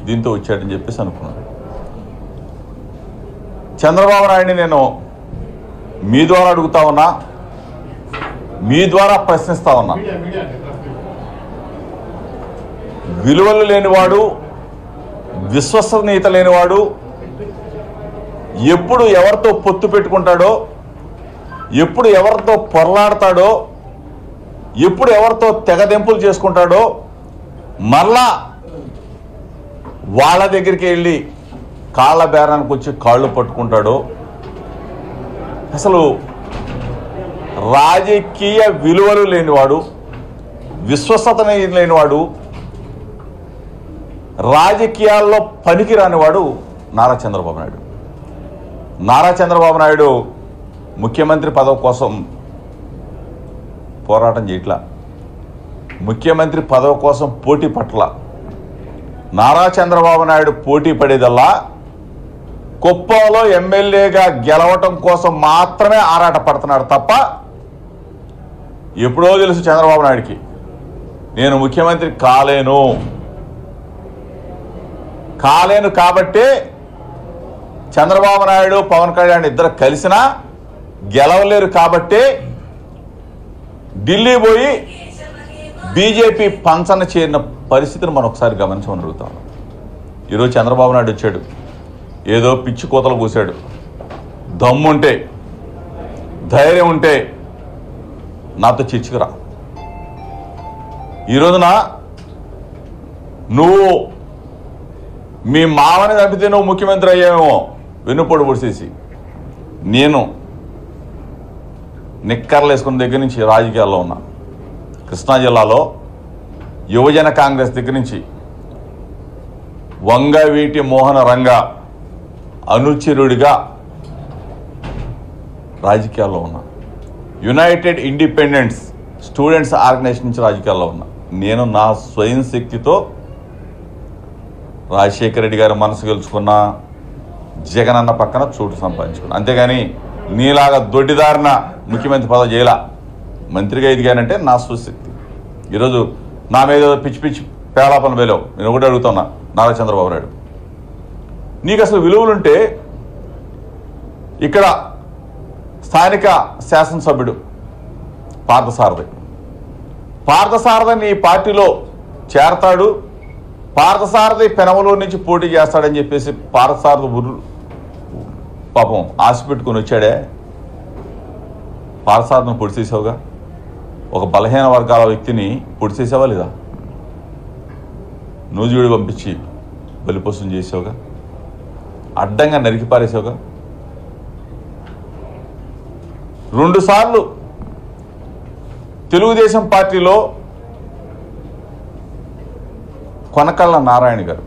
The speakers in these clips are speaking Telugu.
దీంతో వచ్చాడని చెప్పేసి అనుకున్నాను. చంద్రబాబు నాయుడిని నేను మీ ద్వారా అడుగుతా ఉన్నా, మీ ద్వారా ప్రశ్నిస్తా ఉన్నా. విలువలు లేనివాడు, విశ్వసనీయత లేనివాడు ఎప్పుడు ఎవరితో పొత్తు పెట్టుకుంటాడో, ఎప్పుడు ఎవరితో పొరలాడతాడో, ఎప్పుడు ఎవరితో తెగదెంపులు చేసుకుంటాడో, మరలా వాళ్ళ దగ్గరికి వెళ్ళి కాళ్ళ బేరానికి వచ్చి కాళ్ళు పట్టుకుంటాడో, అసలు రాజకీయ విలువలు లేనివాడు, విశ్వసత లేనివాడు, రాజకీయాల్లో పనికిరానివాడు నారా చంద్రబాబు నాయుడు. నారా చంద్రబాబు నాయుడు ముఖ్యమంత్రి పదవి కోసం పోరాటం చేయట్లా, ముఖ్యమంత్రి పదవి కోసం పోటీ పట్ల. నారా చంద్రబాబు నాయుడు పోటీ పడేదల్లా కుప్పంలో ఎమ్మెల్యేగా గెలవటం కోసం మాత్రమే ఆరాట పడుతున్నాడు తప్ప, ఎప్పుడో తెలుసు చంద్రబాబు నాయుడికి నేను ముఖ్యమంత్రి కాలేను కాబట్టే చంద్రబాబు నాయుడు పవన్ కళ్యాణ్ ఇద్దరు కలిసినా గెలవలేరు కాబట్టే ఢిల్లీ పోయి బీజేపీ పంచన చేరిన పరిస్థితిని మనం ఒకసారి గమనించమని అడుగుతాం. ఈరోజు చంద్రబాబు నాయుడు వచ్చాడు, ఏదో పిచ్చి కోతలు కూశాడు. దమ్ముంటే, ధైర్యం ఉంటే నాతో చర్చకురా. ఈ రోజున నువ్వు మీ మామని చంపితే నువ్వు ముఖ్యమంత్రి అయ్యావేమో వెన్నుపోటు పొడిసేసి, నేను నిక్కర్లు వేసుకున్న దగ్గర నుంచి రాజకీయాల్లో ఉన్నా. కృష్ణా జిల్లాలో యువజన కాంగ్రెస్ దగ్గర నుంచి వంగవీటి మోహన రంగ అనుచరుడిగా రాజకీయాల్లో ఉన్నా. యునైటెడ్ ఇండిపెండెంట్స్ స్టూడెంట్స్ ఆర్గనైజేషన్ నుంచి రాజకీయాల్లో ఉన్నా. నేను నా స్వయం శక్తితో రాజశేఖర రెడ్డి గారి మనసు గెలుచుకున్నా, జగన్ అన్న పక్కన చోటు సంపాదించుకున్నా. అంతేగాని నీలాగా దొడ్డిదారిన ముఖ్యమంత్రి పదవి చేయలా. మంత్రిగా ఎదిగానంటే నా స్వశక్తి. ఈరోజు నా మీద పిచ్చి పిచ్చి పేలాపన వేలేవు. నేను ఒకటి అడుగుతున్నా, నారా చంద్రబాబు నాయుడు, నీకు అసలు విలువలుంటే ఇక్కడ స్థానిక శాసనసభ్యుడు పార్థసారథి నీ పార్టీలో చేరతాడు, పార్థసారథి పెనమలూరు నుంచి పోటీ చేస్తాడని చెప్పేసి పార్థసారథి పాపం ఆశ పెట్టుకుని వచ్చాడే. పార్థసారథిని పొడి చేసావుగా, ఒక బలహీన వర్గాల వ్యక్తిని పొడి చేసావా లేదా? నూజివీడు పంపించి బలిపోసం చేసావుగా, అడ్డంగా నరికి పారేసావుగా. 2 సార్లు తెలుగుదేశం పార్టీలో కొనకళ్ళ నారాయణ గారు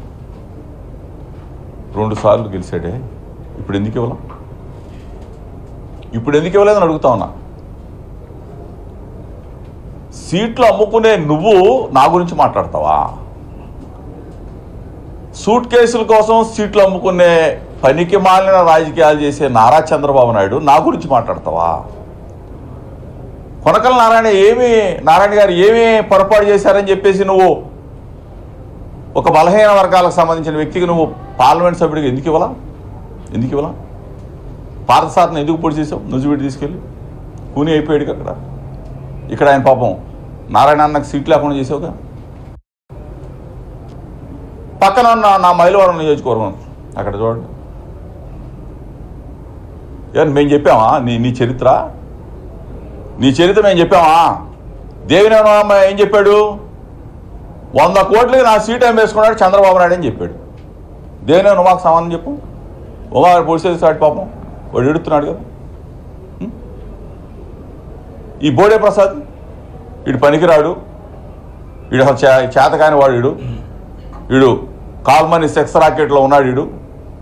2 సార్లు గెలిచాడే. ఇప్పుడు ఎందుకు ఇవ్వలేదని అడుగుతా ఉన్నా. సీట్లు అమ్ముకునే నువ్వు నా గురించి మాట్లాడతావా? సూట్ కేసుల కోసం సీట్లు అమ్ముకునే పనికి మాలిన రాజకీయాలు చేసే నారా చంద్రబాబు నాయుడు నా గురించి మాట్లాడతావా? కొనకల నారాయణ గారు ఏమీ పొరపాటు చేశారని చెప్పేసి నువ్వు ఒక బలహీన వర్గాలకు సంబంధించిన వ్యక్తికి నువ్వు పార్లమెంట్ సభ్యుడికి ఎందుకు ఇవ్వాలా? పార్థసారథిని ఎందుకు పొడి చేసావు? నూజివీడు తీసుకెళ్ళి కూని అయిపోయాడు అక్కడ. ఇక్కడ ఆయన పాపం నారాయణ అన్నకు సీట్ లేకుండా చేసావుగా. పక్కన ఉన్న నా మైలవరం నియోజకవర్గం అక్కడ చూడండి, మేము చెప్పామా నీ చరిత్ర మేము చెప్పామా? దేవినేని ఏం చెప్పాడు? 100 కోట్లకి నా సీట్ ఏం వేసుకున్నాడు చంద్రబాబు నాయుడు అని చెప్పాడు. దేవినేని ఉమాకు సమాధానం చెప్పు. ఉమా పొడిసేది సాటి పాపం వాడు ఎడుతున్నాడు కదా. ఈ బోడే ప్రసాద్ వీడు పనికిరాడు, వీడు అసలు చేతకాని వాడు, వీడు కాల్మనీ సెక్స్ రాకెట్లో ఉన్నాడు, వీడు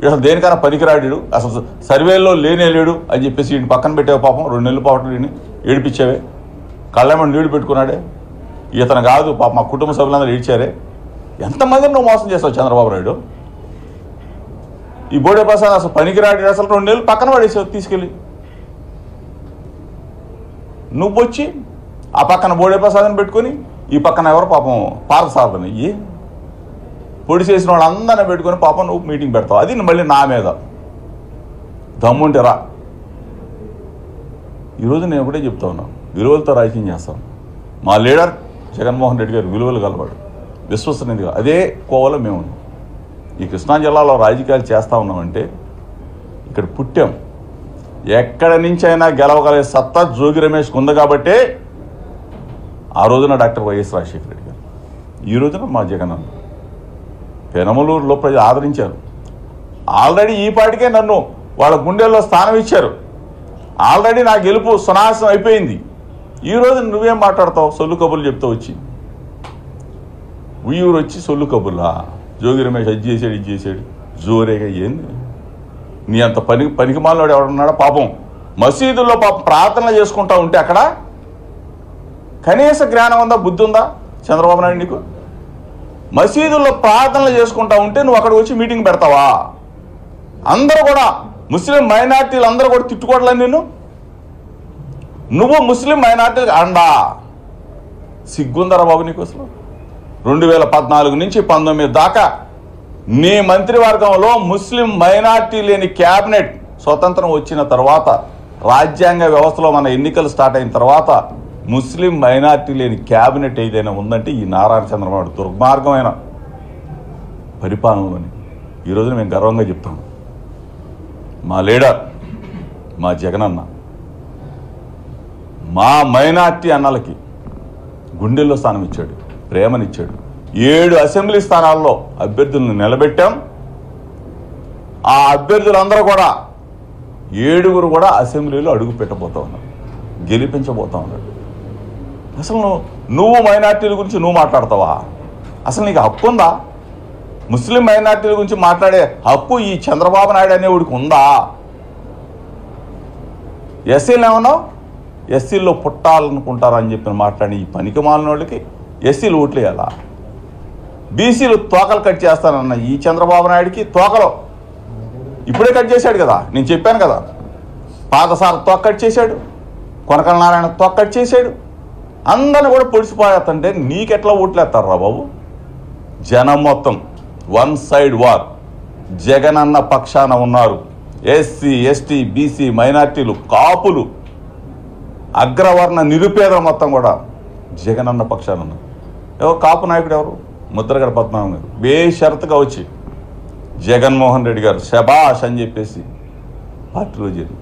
అసలు దేనికైనా పనికిరాడు, అసలు సర్వేల్లో లేడు అని చెప్పేసి వీడిని పక్కన పెట్టావు. పాపం 2 నెలల పాటు వీడిని ఏడిపించావే, కళ్ళమని నీళ్లు పెట్టుకున్నాడే. ఇతను కాదు పాపం మా కుటుంబ సభ్యులందరూ ఏడ్చారే. ఎంతమందిని నువ్వు మోసం చేస్తావు చంద్రబాబు నాయుడు? ఈ బోడే ప్రసాద్ అసలు పనికిరాడు, అసలు 2 నెలలు పక్కన పడేసావు తీసుకెళ్ళి. నువ్వు వచ్చి ఆ పక్కన బోడే ప్రసాద్ని పెట్టుకొని ఈ పక్కన ఎవరు పాపం పార్థసారథిని. పొడి చేసిన వాళ్ళందరినీ పెట్టుకొని పాపం నువ్వు మీటింగ్ పెడతావు. అది మళ్ళీ నా మీద దమ్ముంటే రా. ఈరోజు నేను ఒకటే చెప్తా ఉన్నాను, విలువలతో రాజకీయం చేస్తాను. మా లీడర్ జగన్మోహన్ రెడ్డి గారు విలువలు కలవాడు, విశ్వసనీయంగా అదే కోవలో మేము ఉన్నాం. ఈ కృష్ణా జిల్లాలో రాజకీయాలు చేస్తూ ఉన్నామంటే ఇక్కడ పుట్టాం. ఎక్కడి నుంచి అయినా గెలవగలిగే సత్తా జోగి రమేష్కి ఉంది కాబట్టే ఆ రోజున డాక్టర్ వైఎస్ రాజశేఖర రెడ్డి గారు, ఈ రోజున మా జగన్ అన్న పెనమలూరులో ప్రజలు ఆదరించారు. ఆల్రెడీ ఈ పాటికే నన్ను వాళ్ళ గుండెల్లో స్థానం ఇచ్చారు. ఆల్రెడీ నా గెలుపు సునాశనం అయిపోయింది. ఈ రోజు నువ్వేం మాట్లాడతావు? సొల్లు కబుర్లు చెప్తావు. వచ్చి ఉయ్యూరు వచ్చి సొల్లు కబుర్లా, జోగి రమేష్ అది చేసాడు ఇది చేసాడు జోరేగా. ఏంది నీ అంత పనికి మాలినోడు ఎవడున్నాడా? పాపం మసీదుల్లో పాపం ప్రార్థనలు చేసుకుంటా ఉంటే అక్కడ కనీస జ్ఞానం ఉందా, బుద్ధి ఉందా చంద్రబాబు నాయుడు నీకు? మసీదుల్లో ప్రార్థనలు చేసుకుంటా ఉంటే నువ్వు అక్కడికి వచ్చి మీటింగ్ పెడతావా? అందరూ కూడా ముస్లిం మైనార్టీలు అందరూ కూడా తిట్టుకోవట్లేదు నిన్ను. నువ్వు ముస్లిం మైనార్టీలకు అండా. సిగ్గుందరా బాబు నీకు అసలు? 2014 నుంచి 19 దాకా నీ మంత్రివర్గంలో ముస్లిం మైనార్టీ లేని క్యాబినెట్ స్వతంత్రం వచ్చిన తర్వాత, రాజ్యాంగ వ్యవస్థలో మన ఎన్నికలు స్టార్ట్ అయిన తర్వాత ముస్లిం మైనార్టీ లేని క్యాబినెట్ ఏదైనా ఉందంటే ఈ నారాయణ చంద్రబాబు దుర్మార్గమైన పరిపాలనలోని ఈరోజు మేము గర్వంగా చెప్తాము. మా లీడర్ మా జగనన్న మా మైనార్టీ అన్నలకి గుండెల్లో స్థానం ఇచ్చాడు, ప్రేమనిచ్చాడు. 7 అసెంబ్లీ స్థానాల్లో అభ్యర్థులను నిలబెట్టాం. ఆ అభ్యర్థులందరూ కూడా 7 కూడా అసెంబ్లీలో అడుగు పెట్టబోతా ఉన్నారు, గెలిపించబోతా ఉన్నాడు. అసలు నువ్వు మైనార్టీల గురించి నువ్వు మాట్లాడతావా? అసలు నీకు హక్కు ఉందా? ముస్లిం మైనార్టీల గురించి మాట్లాడే హక్కు ఈ చంద్రబాబు నాయుడు అనేవాడికి ఉందా? ఎస్సీలు ఏమన్నావు? ఎస్సీల్లో పుట్టాలనుకుంటారని చెప్పి మాట్లాడి ఈ పనికి మాలిన వాళ్ళకి ఎస్సీలు ఓట్లు వేయాలా? బీసీలు తోకలు కట్ చేస్తానన్న ఈ చంద్రబాబు నాయుడికి తోకలు ఇప్పుడే కట్ చేశాడు కదా. నేను చెప్పాను కదా, పాదసార తోక కట్ చేశాడు, కొనకల నారాయణ తోక కట్ చేశాడు. అందరిని కూడా పొడిచిపోయేస్తుంటే నీకెట్లా ఓట్లు వేస్తారా బాబు? జనం మొత్తం వన్ సైడ్ వార్ జగనన్న పక్షాన ఉన్నారు. ఎస్సీ ఎస్టీ బీసీ మైనార్టీలు కాపులు అగ్రవర్ణ నిరుపేదలు మొత్తం కూడా జగనన్న పక్షాన ఉన్నారు. ఎవరు కాపు నాయకుడు? ఎవరు? ముద్రగడ పద్మనాభం గారు బేషరతుగా వచ్చి జగన్మోహన్ రెడ్డి గారు శబాష్ అని చెప్పేసి పార్టీలో చేరి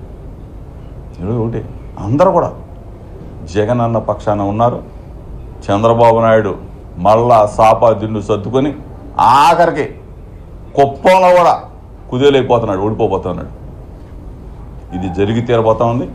ఒకటి అందరూ కూడా జగనన్న పక్షాన ఉన్నారు. చంద్రబాబు నాయుడు మళ్ళా సాపా దిండు సర్దుకొని ఆఖరికి కుప్పంలో కూడా కుదేలైపోతున్నాడు, ఓడిపోతున్నాడు. ఇది జరిగి తీరబోతా ఉంది.